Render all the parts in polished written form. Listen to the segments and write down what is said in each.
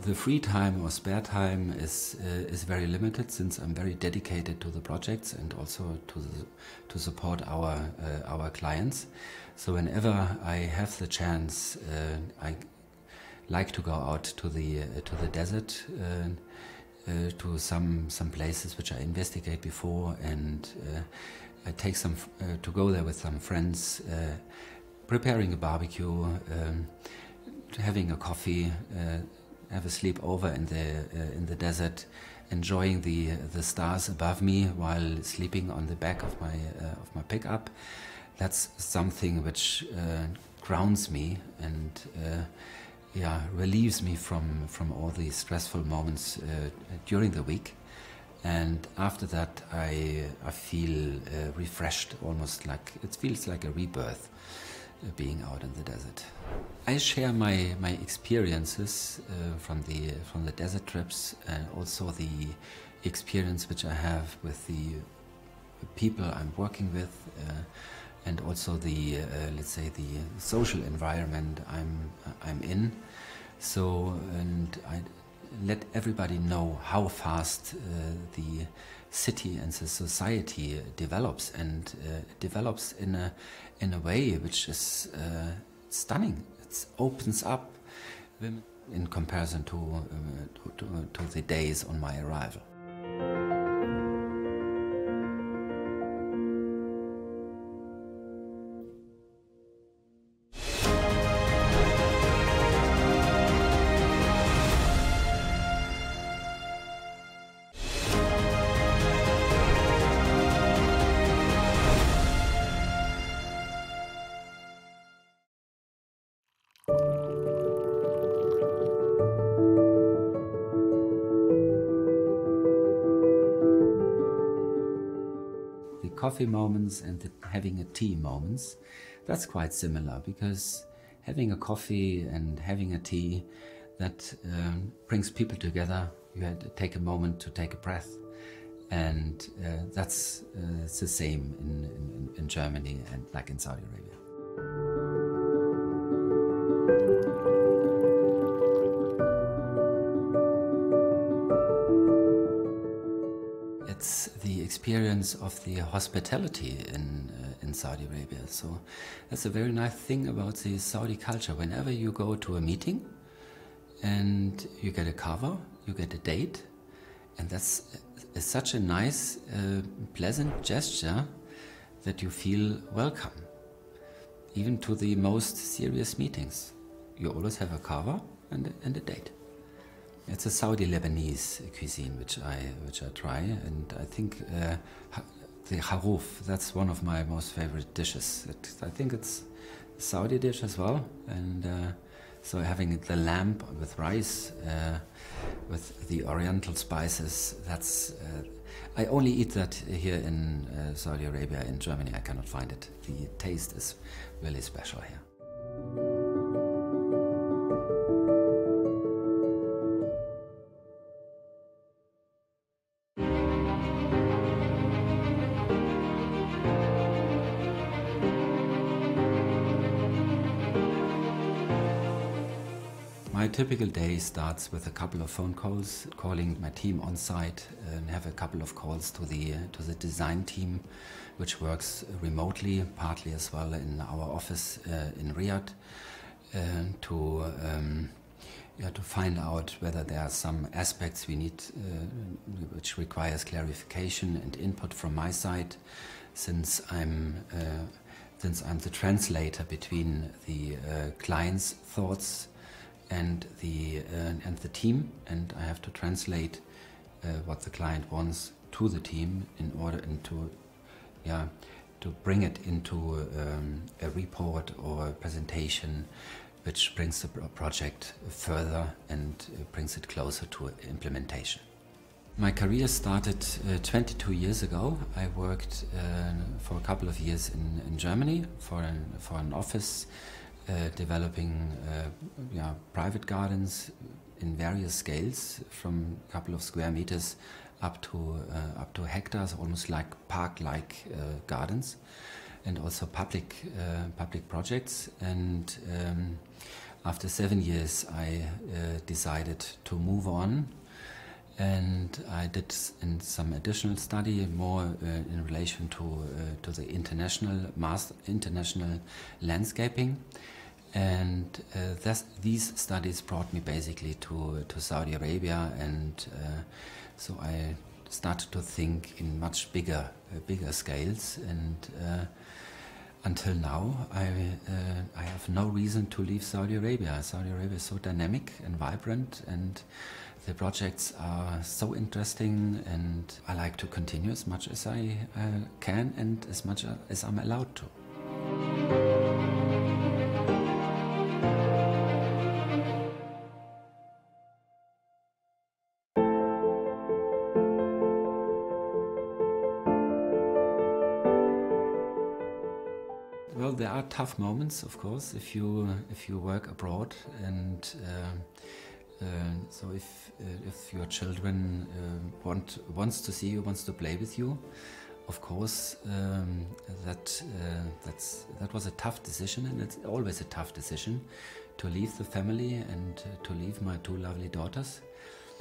The free time or spare time is very limited, since I'm very dedicated to the projects and also to support our clients. So whenever I have the chance, I like to go out to the desert, to some places which I investigate before, and I take to go there with some friends, preparing a barbecue, having a coffee, have a sleepover in the desert, enjoying the stars above me while sleeping on the back of my pickup. That's something which grounds me and relieves me from all the stressful moments during the week. And after that, I feel refreshed, almost like it feels like a rebirth, being out in the desert. I share my experiences from the desert trips, and also the experience which I have with the people I'm working with, and also the let's say the social environment I'm in. So, and I let everybody know how fast the city and the society develops, and develops in a way which is stunning. It opens up in comparison to the days on my arrival. Coffee moments and having a tea moments, that's quite similar, because having a coffee and having a tea, that brings people together. You had to take a moment to take a breath, and that's it's the same in Germany and like in Saudi Arabia. It's the experience of the hospitality in Saudi Arabia. So that's a very nice thing about the Saudi culture. Whenever you go to a meeting and you get a cover, you get a date, and that's such a nice, pleasant gesture that you feel welcome. Even to the most serious meetings, you always have a cover and a date. It's a Saudi Lebanese cuisine which I try, and I think the haroof, that's one of my most favorite dishes. I think it's a Saudi dish as well, and so having the lamb with rice, with the oriental spices, that's I only eat that here in Saudi Arabia. In Germany I cannot find it. The taste is really special here. My typical day starts with a couple of phone calls, calling my team on site, and have a couple of calls to the design team, which works remotely, partly as well in our office in Riyadh, to find out whether there are some aspects we need, which requires clarification and input from my side, since I'm the translator between the client's thoughts and the team, and I have to translate what the client wants to the team in order to bring it into a report or a presentation which brings the project further and brings it closer to implementation. My career started 22 years ago. I worked for a couple of years in Germany for an office, developing private gardens in various scales, from a couple of square meters up to hectares, almost like park-like gardens, and also public projects. And After 7 years, I decided to move on, and I did some additional study, more in relation to the international landscaping, and these studies brought me basically to Saudi Arabia, and so I started to think in much bigger scales, and until now I have no reason to leave Saudi Arabia. Saudi Arabia is so dynamic and vibrant, and the projects are so interesting, and I like to continue as much as I can and as much as I'm allowed to. Well, there are tough moments, of course, if you work abroad, and so if your children wants to see you, wants to play with you, of course, that was a tough decision, and it's always a tough decision to leave the family and to leave my two lovely daughters.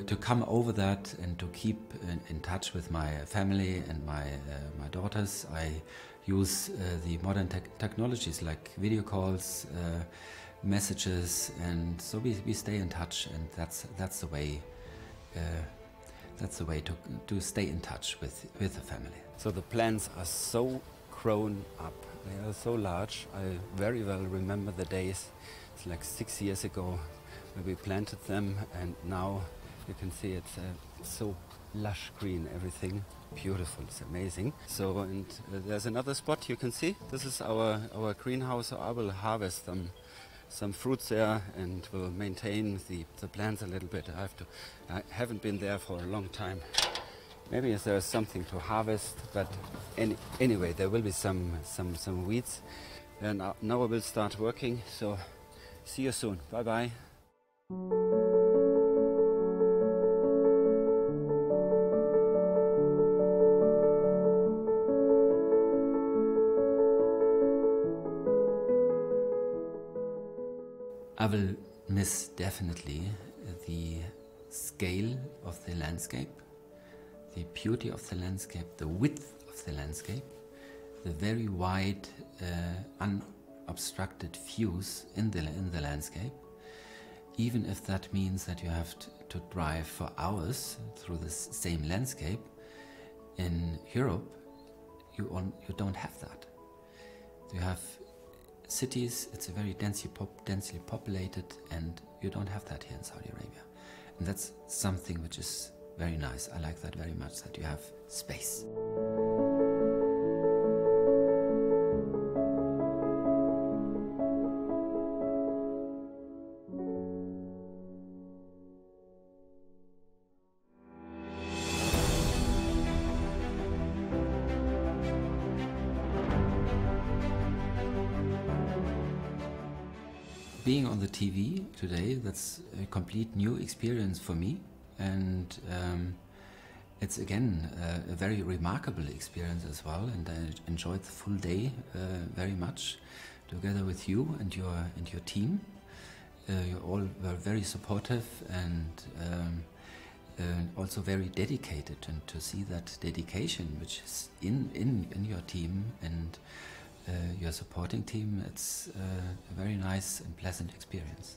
To come over that and to keep in touch with my family and my daughters, I use the modern technologies like video calls, messages, and so we stay in touch, and that's the way to stay in touch with the family. So the plants are so grown up, they are so large. I very well remember the days, it's like 6 years ago, where we planted them, and now you can see it's so lush green, everything beautiful, it's amazing. So, and there's another spot you can see. This is our greenhouse, so I will harvest some fruits there and will maintain the plants a little bit. I haven't been there for a long time. Maybe there's something to harvest, but anyway, there will be some weeds. And now I will start working, so see you soon. Bye bye. I will miss definitely the scale of the landscape, the beauty of the landscape, the width of the landscape, the very wide, unobstructed views in the landscape, even if that means that you have to drive for hours through this same landscape. In Europe, you don't have that. You have cities, it's a very densely populated, and you don't have that here in Saudi Arabia. And that's something which is very nice. I like that very much, that you have space. Being on the TV today, that's a complete new experience for me, and it's again a very remarkable experience as well, and I enjoyed the full day very much together with you and your team. You all were very supportive and also very dedicated, and to see that dedication which is in your team and your supporting team, it's a very nice and pleasant experience.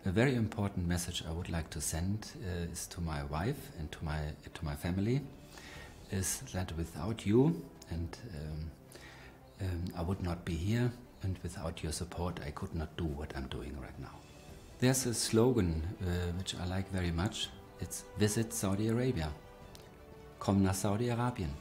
A very important message I would like to send is to my wife and to my family, is that without you and I would not be here, and without your support I could not do what I'm doing right now. There's a slogan which I like very much. It's "Visit Saudi Arabia." Komm nach Saudi-Arabien.